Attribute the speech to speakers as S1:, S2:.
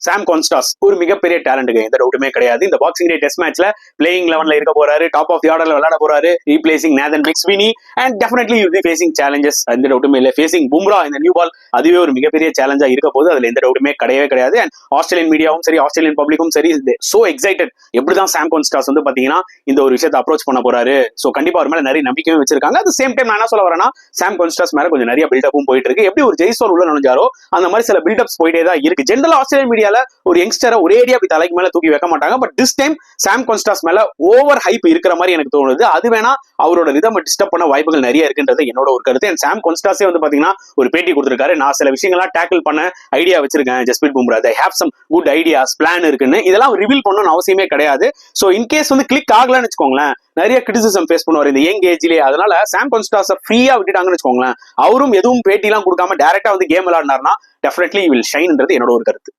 S1: Sam Konstas ஒரு மிகப்பெரிய டேலண்ட்டுங்க, எந்த டவுட்டுமே கிடையாது. இந்த பாக்ஸிங் டே டெஸ்ட் மேட்ச்ல பிளேயிங் 11ல இருக்க போறாரு, டாப் ஆஃப் தி ஆர்டர்ல விளையாட போறாரு, replacing Nathan McSweeney and definitely you will be facing challenges, எந்த டவுட்டுமே இல்லை. ஃபேசிங் பும்ரா இந்த நியூ பால், அதுவே ஒரு மிகப்பெரிய சேலஞ்சா இருக்க போது, அதுல எந்த டவுட்டுமே கிடையவே கிடையாது. அண்ட் ஆஸ்திரேலியன் மீடியாவும் சரி, ஆஸ்திரேலியன் பப்ளிக்கும் சரி, சோ எக்ஸைட்டட் எப்படிதான் சாம் கான்ஸ்டாஸ் வந்து பாத்தீங்கன்னா இந்த ஒரு விஷயத்தை அப்ரோச் பண்ண போறாரு. சோ கண்டிப்பா அவர் மேல நிறைய நம்பிக்கையும் வச்சிருக்காங்க. அட் சேம் டைம் நான் என்ன சொல்ல வரேன்னா, சாம் கான்ஸ்டாஸ் மேல கொஞ்சம் நிறைய பில்டப்பும் போயிட்டு இருக்கு. எப்படி ஒரு ஜெய்ஸ்வால் உள்ள நுழைஞ்சாரோ அந்த மாதிரி சில பில்டப்ஸ் போயிட்டே தான் இருக்கு. ஜெனரல் ஆஸ்திரேலியன் மீடியால ஒரு யங்ஸ்டரை ஒரேடியா அப்படி தலைக்கு மேல தூக்கி வைக்க மாட்டாங்க. But this time Sam Konstas மேல ஓவர் ஹைப் இருக்கிற மாதிரி எனக்கு தோணுது. அது வேணா அவரோட ரிதம் டிஸ்டர்ப் பண்ண வாய்ப்புகள் நிறைய இருக்குன்றது என்னோட ஒரு கருத்து. அண்ட் சாம் கான்ஸ்டாஸே வந்து பாத்தீங்கன்னா ஒரு பேட்டி கொடுத்திருக்காரு, நான் சில விஷயங்கள்லாம் டேக்கிள் பண்ண ஐடியா வச்சிருக்கேன் Jasprit Bumrah, they have some good ideas, plan இருக்குன்னு. இதெல்லாம் ரிவீல் பண்ணணும்னு அவசியமே கிடையாது. சோ இன்கேஸ் வந்து கிளிக் ஆகலன்னு வச்சுக்கோங்களேன், நிறைய கிரிட்டிசிசம் ஃபேஸ் பண்ணுவார் இந்த யங் ஏஜ்லயே. அதனால சாம் கான்ஸ்டாஸை ஃப்ரீயா விட்டுட்டாங்கன்னு வச்சுக்கோங்களேன், அவரும் எதுவும் பேட்டி எல்லாம் கொடுக்காம டைரக்டா வந்து கேம் விளையாடினார்னா டெஃபினெட்லி வில் ஷைன்ன்றது என்னோட ஒரு கருத்து.